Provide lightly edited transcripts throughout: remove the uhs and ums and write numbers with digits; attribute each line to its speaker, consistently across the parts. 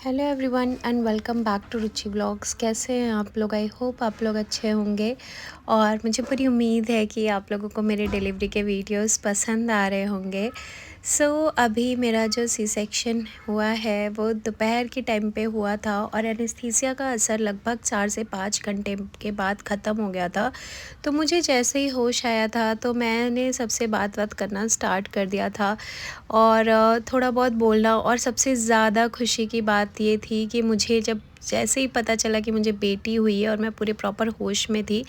Speaker 1: Hello everyone and welcome back to Ruchi vlogs. कैसे हैं आप लोग? आई होप आप लोग अच्छे होंगे और मुझे पूरी उम्मीद है कि आप लोगों को मेरे डिलीवरी के वीडियोस पसंद आ रहे होंगे। अभी मेरा जो सी सेक्शन हुआ है वो दोपहर के टाइम पे हुआ था और एनेस्थीसिया का असर लगभग 4 से 5 घंटे के बाद ख़त्म हो गया था। तो मुझे जैसे ही होश आया था तो मैंने सबसे बात करना स्टार्ट कर दिया था और थोड़ा बहुत बोलना। और सबसे ज़्यादा खुशी की बात ये थी कि मुझे जब जैसे ही पता चला कि मुझे बेटी हुई है और मैं पूरे प्रॉपर होश में थी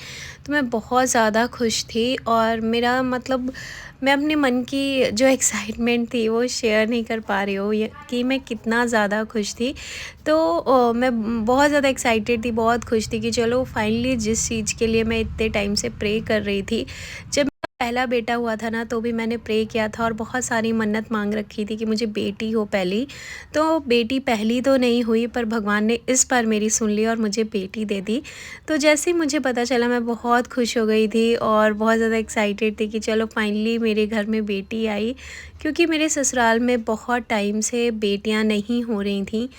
Speaker 1: तो मैं बहुत ज़्यादा खुश थी। और मेरा मतलब मैं अपने मन की जो एक्साइटमेंट थी वो शेयर नहीं कर पा रही हूँ ये कि मैं कितना ज़्यादा खुश थी। मैं बहुत ज़्यादा एक्साइटेड थी, बहुत खुश थी कि चलो फाइनली जिस चीज़ के लिए मैं इतने टाइम से प्रे कर रही थी। जब पहला बेटा हुआ था ना तो भी मैंने प्रे किया था और बहुत सारी मन्नत मांग रखी थी कि मुझे बेटी हो पहली। तो बेटी पहली तो नहीं हुई पर भगवान ने इस बार मेरी सुन ली और मुझे बेटी दे दी। तो जैसे ही मुझे पता चला मैं बहुत खुश हो गई थी और बहुत ज़्यादा एक्साइटेड थी कि चलो फाइनली मेरे घर में बेटी आई। क्योंकि मेरे ससुराल में बहुत टाइम से बेटियां नहीं हो रही थी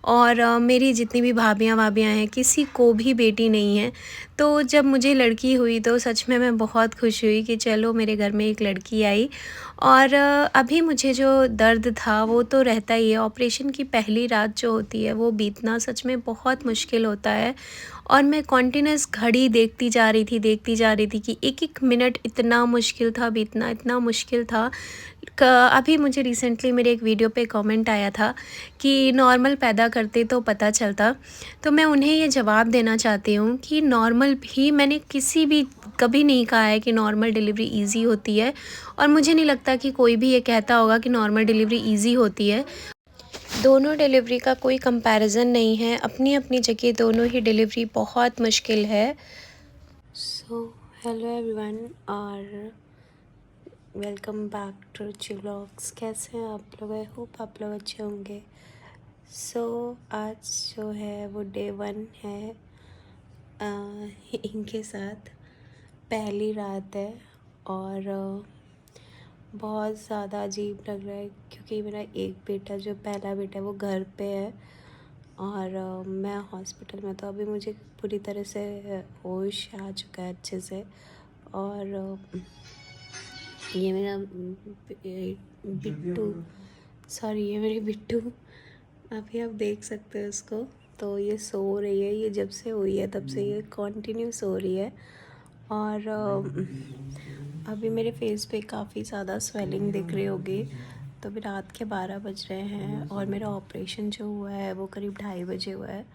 Speaker 1: और मेरी जितनी भी भाभियां हैं किसी को भी बेटी नहीं है। तो जब मुझे लड़की हुई तो सच में मैं बहुत खुश हुई कि चलो मेरे घर में एक लड़की आई। और अभी मुझे जो दर्द था वो तो रहता ही है। ऑपरेशन की पहली रात जो होती है वो बीतना सच में बहुत मुश्किल होता है। और मैं कॉन्टिन्यूस घड़ी देखती जा रही थी कि एक एक मिनट इतना मुश्किल था बीतना, इतना मुश्किल था। अभी मुझे रिसेंटली मेरे एक वीडियो पे कमेंट आया था कि नॉर्मल पैदा करते तो पता चलता। तो मैं उन्हें ये जवाब देना चाहती हूँ कि नॉर्मल भी मैंने किसी भी कभी नहीं कहा है कि नॉर्मल डिलीवरी इजी होती है। और मुझे नहीं लगता कि कोई भी ये कहता होगा कि नॉर्मल डिलीवरी इजी होती है। दोनों डिलीवरी का कोई कंपैरिजन नहीं है, अपनी अपनी जगह दोनों ही डिलीवरी बहुत मुश्किल है। हेलो एवरीवन और welcome back to Ruchi vlogs. कैसे हैं आप लोग? आई होप आप लोग अच्छे होंगे। आज जो है वो डे 1 है इनके साथ। पहली रात है और बहुत ज़्यादा अजीब लग रहा है क्योंकि मेरा एक बेटा जो पहला बेटा है वो घर पे है और मैं हॉस्पिटल में। तो अभी मुझे पूरी तरह से होश आ चुका है अच्छे से। और ये मेरा बिट्टू, सॉरी ये मेरी बिट्टू, अभी आप देख सकते हो इसको। तो ये सो रही है, ये जब से हुई है तब से ये कंटिन्यू सो रही है। और अभी मेरे फेस पे काफ़ी ज़्यादा स्वेलिंग दिख रही होगी। तो अभी रात के 12 बज रहे हैं और मेरा ऑपरेशन जो हुआ है वो करीब 2:30 बजे हुआ है।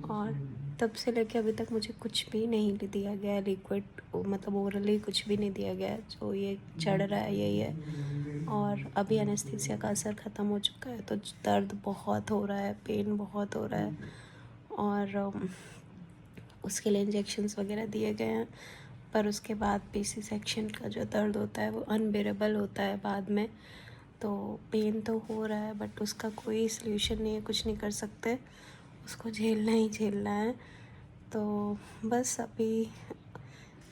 Speaker 1: और तब से लेके अभी तक मुझे कुछ भी नहीं दिया गया है लिक्विड, मतलब ओरली कुछ भी नहीं दिया गया है। जो ये चढ़ रहा है यही है। और अभी एनेस्थीसिया का असर ख़त्म हो चुका है तो दर्द बहुत हो रहा है, पेन बहुत हो रहा है। और उसके लिए इंजेक्शन्स वगैरह दिए गए हैं। पर उसके बाद भी सी सेक्शन का जो दर्द होता है वो अनबेरेबल होता है बाद में। तो पेन तो हो रहा है बट उसका कोई सल्यूशन नहीं है, कुछ नहीं कर सकते, उसको झेलना ही झेलना है। तो बस अभी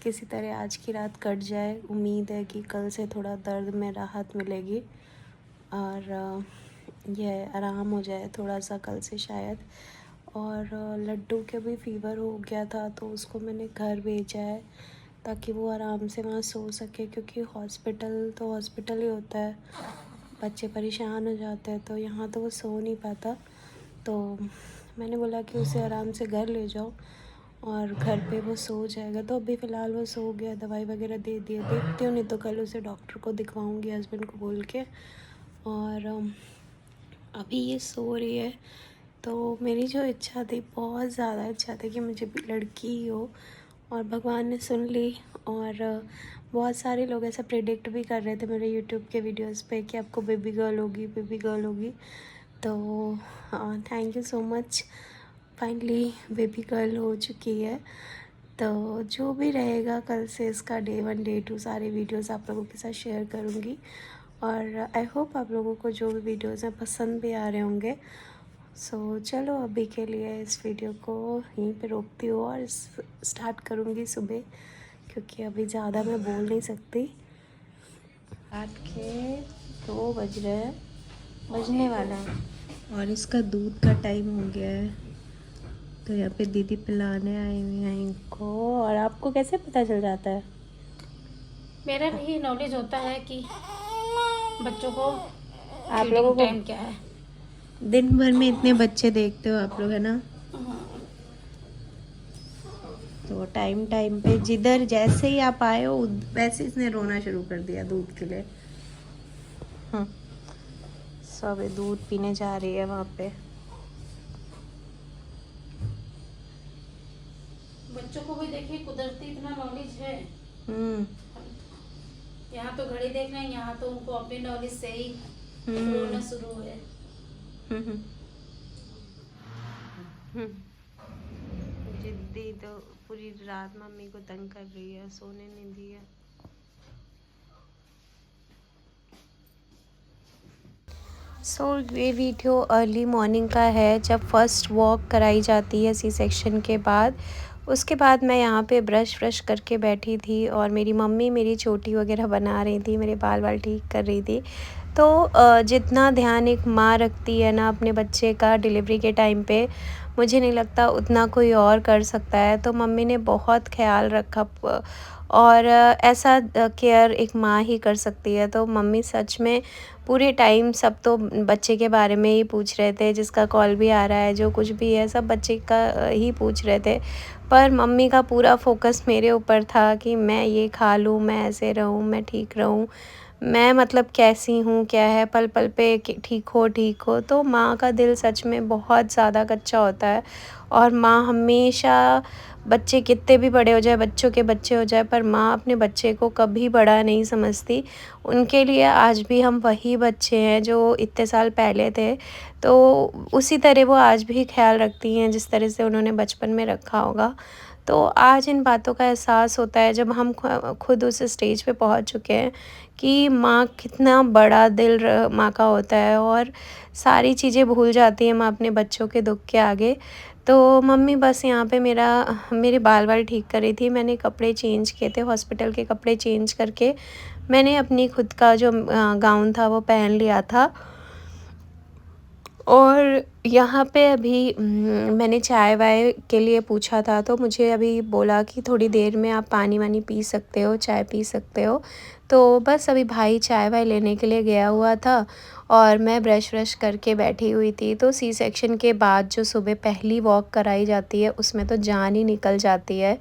Speaker 1: किसी तरह आज की रात कट जाए। उम्मीद है कि कल से थोड़ा दर्द में राहत मिलेगी और यह आराम हो जाए थोड़ा सा कल से शायद। और लड्डू के भी फ़ीवर हो गया था तो उसको मैंने घर भेजा है ताकि वो आराम से वहाँ सो सके, क्योंकि हॉस्पिटल तो हॉस्पिटल ही होता है, बच्चे परेशान हो जाते हैं। तो यहाँ तो वो सो नहीं पाता। तो मैंने बोला कि उसे आराम से घर ले जाओ और घर पे वो सो जाएगा। तो अभी फ़िलहाल वो सो गया, दवाई वगैरह दे दिए, देखती हूँ नहीं तो कल उसे डॉक्टर को दिखवाऊँगी हस्बैंड को बोल के। और अभी ये सो रही है। तो मेरी जो इच्छा थी, बहुत ज़्यादा इच्छा थी कि मुझे भी लड़की ही हो और भगवान ने सुन ली। और बहुत सारे लोग ऐसा प्रेडिक्ट भी कर रहे थे मेरे यूट्यूब के वीडियोस पे कि आपको बेबी गर्ल होगी, बेबी गर्ल होगी। तो thank you so much, finally baby girl हो चुकी है। तो जो भी रहेगा कल से इसका डे 1 डे 2 सारे वीडियोस आप लोगों के साथ शेयर करूँगी। और आई होप आप लोगों को जो भी वीडियोस हैं पसंद भी आ रहे होंगे। चलो अभी के लिए इस वीडियो को यहीं पे रोकती हूँ और स्टार्ट करूँगी सुबह, क्योंकि अभी ज़्यादा मैं बोल नहीं सकती। रात के 2 बज रहे हैं, बजने वाला है। और इसका दूध का टाइम हो गया है, तो यहाँ पे दीदी पिलाने आई हुई हैं इनको। और आपको कैसे पता चल जाता है?
Speaker 2: मेरा भी नॉलेज होता है कि बच्चों को
Speaker 1: आप
Speaker 2: फीडिंग
Speaker 1: लोगों को
Speaker 2: टाइम क्या है।
Speaker 1: दिन भर में इतने बच्चे देखते हो आप लोग, है ना? तो टाइम टाइम पे जिधर जैसे ही आप आए हो वैसे इसने रोना शुरू कर दिया दूध के लिए। सब दूध पीने जा रही है वहाँ पे।
Speaker 2: बच्चों को भी देखिए कुदरती इतना नॉलेज है।
Speaker 1: हम्म
Speaker 2: यहाँ तो घड़ी देख रहे हैं, यहाँ तो उनको अपने नॉलेज से ही रोना शुरू है।
Speaker 1: हम्म जिद्दी तो पूरी रात मम्मी को तंग कर रही है, सोने नहीं दी है। ये वीडियो अर्ली मॉर्निंग का है, जब फर्स्ट वॉक कराई जाती है सी सेक्शन के बाद। उसके बाद मैं यहाँ पे ब्रश करके बैठी थी और मेरी मम्मी मेरी चोटी वगैरह बना रही थी, मेरे बाल ठीक कर रही थी। तो जितना ध्यान एक माँ रखती है ना अपने बच्चे का डिलीवरी के टाइम पे, मुझे नहीं लगता उतना कोई और कर सकता है। तो मम्मी ने बहुत ख्याल रखा और ऐसा केयर एक माँ ही कर सकती है। तो मम्मी सच में पूरे टाइम सब तो बच्चे के बारे में ही पूछ रहे थे, जिसका कॉल भी आ रहा है जो कुछ भी है सब बच्चे का ही पूछ रहे थे। पर मम्मी का पूरा फोकस मेरे ऊपर था कि मैं ये खा लूँ, मैं ऐसे रहूँ, मैं ठीक रहूँ, मैं मतलब कैसी हूँ, क्या है, पल पल पे ठीक हो। तो माँ का दिल सच में बहुत ज़्यादा कच्चा होता है। और माँ हमेशा, बच्चे कितने भी बड़े हो जाए, बच्चों के बच्चे हो जाए, पर माँ अपने बच्चे को कभी बड़ा नहीं समझती। उनके लिए आज भी हम वही बच्चे हैं जो इतने साल पहले थे। तो उसी तरह वो आज भी ख्याल रखती हैं जिस तरह से उन्होंने बचपन में रखा होगा। तो आज इन बातों का एहसास होता है जब हम खुद उस स्टेज पे पहुंच चुके हैं कि माँ कितना बड़ा दिल माँ का होता है और सारी चीज़ें भूल जाती है माँ अपने बच्चों के दुख के आगे। तो मम्मी बस यहाँ पे मेरे बाल ठीक कर रही थी। मैंने कपड़े चेंज किए थे, हॉस्पिटल के कपड़े चेंज करके मैंने अपनी खुद का जो गाउन था वो पहन लिया था। और यहाँ पे अभी मैंने चाय वाय के लिए पूछा था, तो मुझे अभी बोला कि थोड़ी देर में आप पानी वानी पी सकते हो, चाय पी सकते हो। तो बस अभी भाई चाय वाय लेने के लिए गया हुआ था और मैं ब्रश करके बैठी हुई थी। तो सी सेक्शन के बाद जो सुबह पहली वॉक कराई जाती है उसमें तो जान ही निकल जाती है।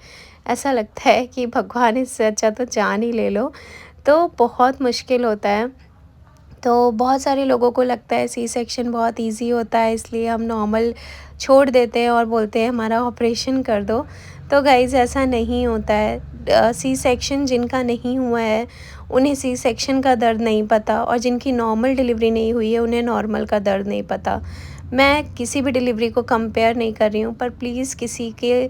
Speaker 1: ऐसा लगता है कि भगवान इससे अच्छा तो जान ही ले लो। तो बहुत मुश्किल होता है। तो बहुत सारे लोगों को लगता है सी सेक्शन बहुत इजी होता है, इसलिए हम नॉर्मल छोड़ देते हैं और बोलते हैं हमारा ऑपरेशन कर दो। तो गाइज़ ऐसा नहीं होता है। सी सेक्शन जिनका नहीं हुआ है उन्हें सी सेक्शन का दर्द नहीं पता, और जिनकी नॉर्मल डिलीवरी नहीं हुई है उन्हें नॉर्मल का दर्द नहीं पता। मैं किसी भी डिलीवरी को कंपेयर नहीं कर रही हूँ, पर प्लीज़ किसी के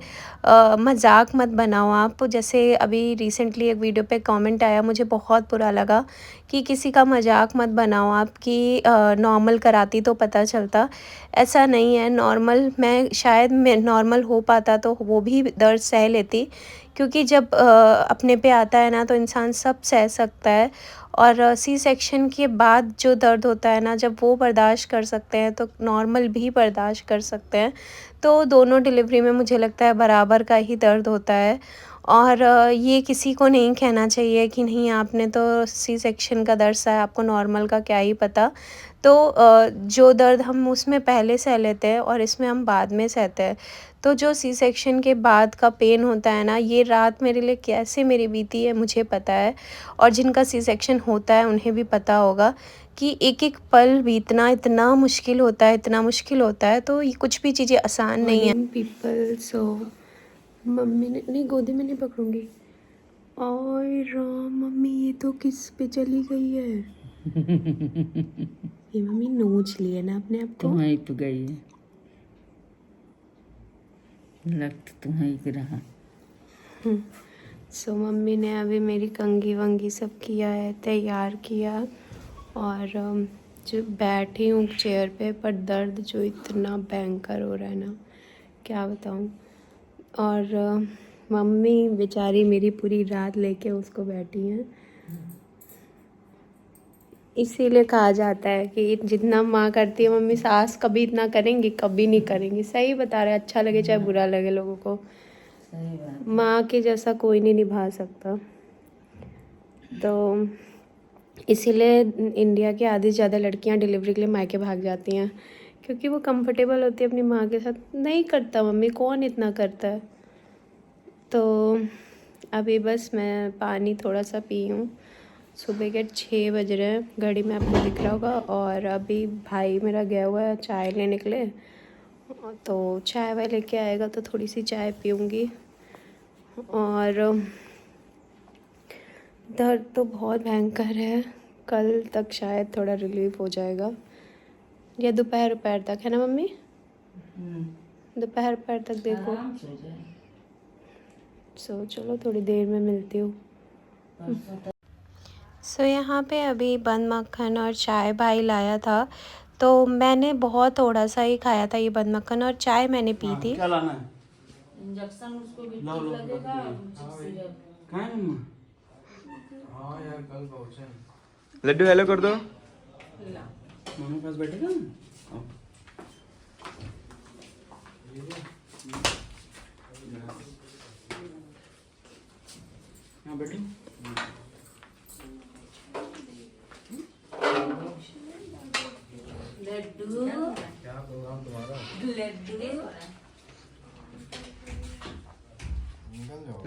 Speaker 1: मजाक मत बनाओ आप। जैसे अभी रिसेंटली एक वीडियो पे कमेंट आया, मुझे बहुत बुरा लगा कि किसी का मजाक मत बनाओ आप कि नॉर्मल कराती तो पता चलता। ऐसा नहीं है। नॉर्मल मैं नॉर्मल हो पाता तो वो भी दर्द सह लेती, क्योंकि जब अपने पे आता है ना तो इंसान सब सह सकता है। और सी सेक्शन के बाद जो दर्द होता है ना, जब वो बर्दाश्त कर सकते हैं तो नॉर्मल भी बर्दाश्त कर सकते हैं। तो दोनों डिलीवरी में मुझे लगता है बराबर का ही दर्द होता है। और ये किसी को नहीं कहना चाहिए कि नहीं आपने तो सी सेक्शन का दर्द सहा है, आपको नॉर्मल का क्या ही पता। तो जो दर्द हम उसमें पहले सह लेते हैं और इसमें हम बाद में सहते हैं। तो जो सी सेक्शन के बाद का पेन होता है ना, ये रात मेरे लिए कैसे मेरी बीती है मुझे पता है। और जिनका सी सेक्शन होता है उन्हें भी पता होगा कि एक एक पल बीतना इतना मुश्किल होता है, इतना मुश्किल होता है। तो ये कुछ भी चीज़ें आसान नहीं है। पीपल, सो मम्मी ने नहीं, गोदी में नहीं पकड़ूंगी। और मम्मी ये तो किस पे चली गई है? ये मम्मी नोच ली है ना अपने आप को।
Speaker 2: तुम्हारी पे गई है, लग तो तुम्हारी पे रहा।
Speaker 1: सो मम्मी ने अभी मेरी कंघी वंगी सब किया है, तैयार किया। और जो बैठी हूँ चेयर पे, पर दर्द जो इतना भयंकर हो रहा है ना, क्या बताऊँ। और मम्मी बेचारी मेरी पूरी रात लेके उसको बैठी हैं। इसीलिए कहा जाता है कि जितना माँ करती है मम्मी, सास कभी इतना करेंगी कभी नहीं करेंगी। सही बता रहे, अच्छा लगे चाहे बुरा लगे लोगों को,
Speaker 2: सही बात।
Speaker 1: माँ के जैसा कोई नहीं निभा सकता। तो इसीलिए इंडिया की आधी से ज़्यादा लड़कियां डिलीवरी के लिए मायके भाग जाती हैं, क्योंकि वो कंफर्टेबल होती है अपनी माँ के साथ। नहीं करता मम्मी, कौन इतना करता है। तो अभी बस मैं पानी थोड़ा सा पी हूँ। सुबह के 6 बज रहे हैं, घड़ी में आपको दिख रहा होगा। और अभी भाई मेरा गया हुआ है चाय लेने के लिए, तो चाय वाय लेके आएगा तो थोड़ी सी चाय पीऊँगी। और दर्द तो बहुत भयंकर है, कल तक शायद थोड़ा रिलीफ हो जाएगा, या दोपहर तक, है ना मम्मी? दोपहर तक देखो।
Speaker 2: आराम से हो जाए।
Speaker 1: सो चलो थोड़ी देर में मिलती हूँ।
Speaker 2: परसों तक
Speaker 1: सो यहाँ पे अभी बंद मक्खन और चाय भाई लाया था, तो मैंने बहुत थोड़ा सा ही खाया था ये बंद मक्खन, और चाय मैंने पी थी।
Speaker 3: क्या लाना है?
Speaker 2: इंजेक्शन उसको भी
Speaker 3: लो, लो,
Speaker 2: लगेगा।
Speaker 3: कहाँ है मम्मा? हाँ यार कल पहुँचे। लड्डू हेलो कर दो। मम्मी पास बैठेगा ना? आओ। यहाँ बैठो।
Speaker 2: लड्डू
Speaker 3: क्या प्रोग्राम तुम्हारा?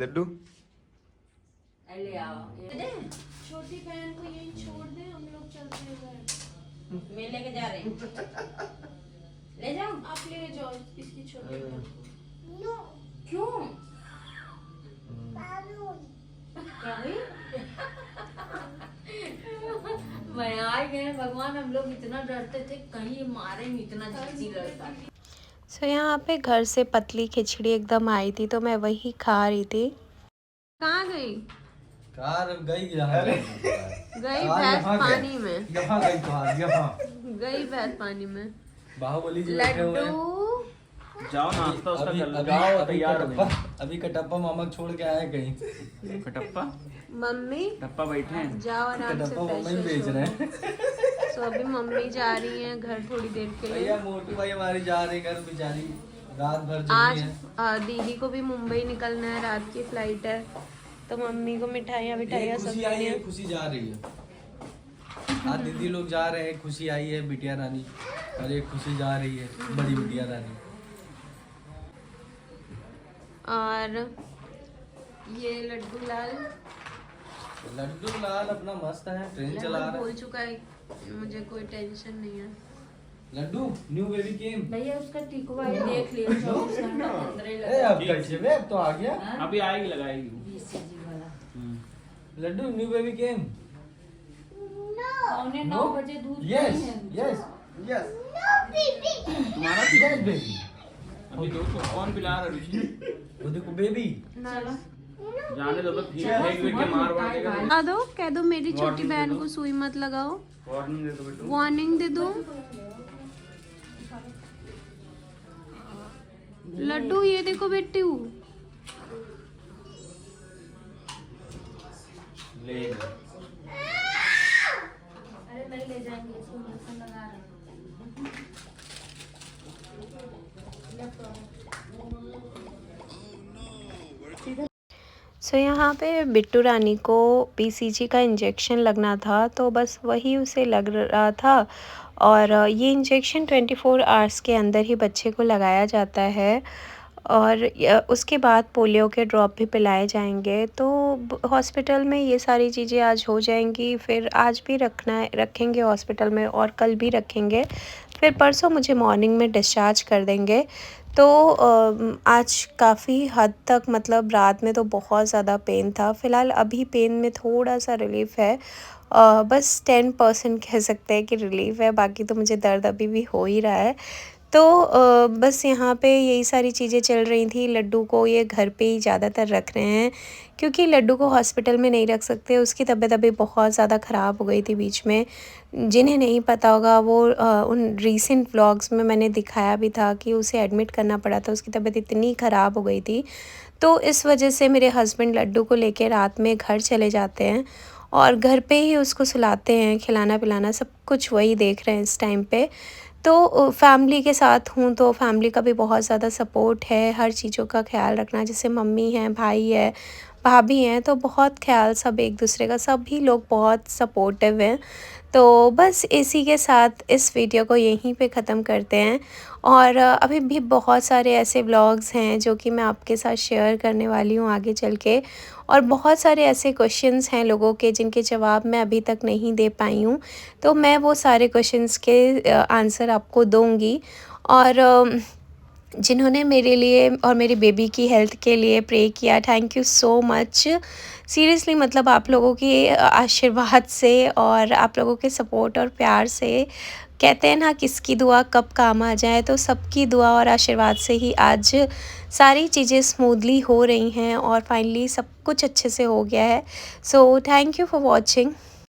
Speaker 3: लड्डू
Speaker 2: ले आओ।
Speaker 1: छोटी बहन को यहीं छोड़ दे, हम लोग चलते हैं घर।
Speaker 2: मैं लेके जा रही हूँ। ले जाओ।
Speaker 1: आप ले जाओ इसकी छोटी बहन।
Speaker 2: क्यों? क्या हुई? मैं आ गए भगवान, हम लोग इतना डरते थे कहीं ये मारेंगे, इतना जल्दी लड़का।
Speaker 1: सो यहाँ पे घर से पतली खिचड़ी एकदम आई थी, तो मैं वही खा रही थी। कहाँ गई?
Speaker 4: कार गई यहाँ
Speaker 1: गई भैंस पानी में।
Speaker 4: यहाँ गई कार यहाँ
Speaker 1: गई भैंस पानी में।
Speaker 4: बाहुबली जी बैठे हुए हैं।
Speaker 1: लड्डू
Speaker 3: जाओ नाश्ता उसका कर लो।
Speaker 4: जाओ अभी
Speaker 3: तैयार
Speaker 4: कटप्पा अभी कटप्पा मामा को छोड़ के आए कहीं।
Speaker 3: कटप्पा
Speaker 1: मम्मी
Speaker 3: टप्पा बैठे हैं।
Speaker 1: जाओ आराम से
Speaker 4: कटप्पा मामा ही
Speaker 1: फ्रेश
Speaker 4: बेच रहे हैं।
Speaker 1: सो अभी मम्मी जा रही हैं घर थोड़ी देर के लिए।
Speaker 4: भैया मोटू भाई हमारी जा रही घर बेचारी, रात भर
Speaker 1: आज
Speaker 4: जगी है।
Speaker 1: दीदी को भी मुंबई निकलना है, रात की फ्लाइट है, तो मम्मी को मिठाइयाँ सब
Speaker 4: खुशी आई है, खुशी जा रही है। आज दीदी लोग जा रहे हैं, खुशी आई है बिटिया रानी, और एक खुशी जा रही है बड़ी बिटिया रानी।
Speaker 1: और ये लड्डू
Speaker 4: लाल अपना मस्त है, ट्रेन चला रहा
Speaker 1: बोल
Speaker 4: है।
Speaker 1: चुका है मुझे कोई टेंशन नहीं है।
Speaker 4: लड्डू न्यू बेबी केम।
Speaker 2: भैया उसका टिकवा ही देख लिया, 24 घंटा अंदर ही
Speaker 4: ए
Speaker 2: लगा।
Speaker 4: अब कैसे बे, अब तो आ गया।
Speaker 3: अभी आएगी लगाएगी।
Speaker 2: BCG वाला।
Speaker 4: लड्डू न्यू बेबी केम।
Speaker 2: 9:45 बजे दूध
Speaker 4: यस
Speaker 2: नहीं है।
Speaker 4: यस यस
Speaker 3: तुम्हारा
Speaker 4: यस बेबी।
Speaker 3: अभी दोस्तों कौन पिला रहा है रुचि?
Speaker 4: वो देखो बेबी।
Speaker 2: चलो।
Speaker 3: जाने दो, फेंक के मार वार देगा।
Speaker 1: कह दो मेरी छोटी बहन को सुई मत लगाओ,
Speaker 3: वार्निंग दे दो बेटू।
Speaker 1: वार्निंग दे दो। लड्डू ये देखो बेटू,
Speaker 3: ले
Speaker 2: अरे नहीं ले जाएंगे, इसको इंजेक्शन लगा रहे हैं।
Speaker 1: सो यहाँ पे बिट्टू रानी को BCG का इंजेक्शन लगना था, तो बस वही उसे लग रहा था। और ये इंजेक्शन 24 आवर्स के अंदर ही बच्चे को लगाया जाता है, और उसके बाद पोलियो के ड्रॉप भी पिलाए जाएंगे। तो हॉस्पिटल में ये सारी चीज़ें आज हो जाएंगी, फिर आज भी रखेंगे हॉस्पिटल में, और कल भी रखेंगे, फिर परसों मुझे मॉर्निंग में डिस्चार्ज कर देंगे। तो आज काफ़ी हद तक, मतलब रात में तो बहुत ज़्यादा पेन था, फ़िलहाल अभी पेन में थोड़ा सा रिलीफ़ है, बस 10% कह सकते हैं कि रिलीफ़ है, बाकी तो मुझे दर्द अभी भी हो ही रहा है। तो बस यहाँ पे यही सारी चीज़ें चल रही थी। लड्डू को ये घर पे ही ज़्यादातर रख रहे हैं, क्योंकि लड्डू को हॉस्पिटल में नहीं रख सकते, उसकी तबीयत अभी बहुत ज़्यादा ख़राब हो गई थी बीच में। जिन्हें नहीं पता होगा वो उन रीसेंट व्लॉग्स में मैंने दिखाया भी था कि उसे एडमिट करना पड़ा था, उसकी तबीयत इतनी ख़राब हो गई थी। तो इस वजह से मेरे हस्बैंड लड्डू को लेकर रात में घर चले जाते हैं, और घर पे ही उसको सुलाते हैं, खिलाना पिलाना सब कुछ वही देख रहे हैं इस टाइम पे। तो फैमिली के साथ हूँ तो फैमिली का भी बहुत ज़्यादा सपोर्ट है, हर चीज़ों का ख्याल रखना, जैसे मम्मी हैं, भाई है, भाभी हैं, तो बहुत ख्याल सब एक दूसरे का, सभी लोग बहुत सपोर्टिव हैं। तो बस इसी के साथ इस वीडियो को यहीं पे ख़त्म करते हैं। और अभी भी बहुत सारे ऐसे व्लॉग्स हैं जो कि मैं आपके साथ शेयर करने वाली हूँ आगे चल के, और बहुत सारे ऐसे क्वेश्चंस हैं लोगों के जिनके जवाब मैं अभी तक नहीं दे पाई हूँ, तो मैं वो सारे क्वेश्चंस के आंसर आपको दूँगी। और जिन्होंने मेरे लिए और मेरी बेबी की हेल्थ के लिए प्रे किया, thank you so much. Seriously मतलब आप लोगों की आशीर्वाद से और आप लोगों के सपोर्ट और प्यार से, कहते हैं ना किसकी दुआ कब काम आ जाए, तो सबकी दुआ और आशीर्वाद से ही आज सारी चीज़ें स्मूथली हो रही हैं और फाइनली सब कुछ अच्छे से हो गया है। So thank you for watching.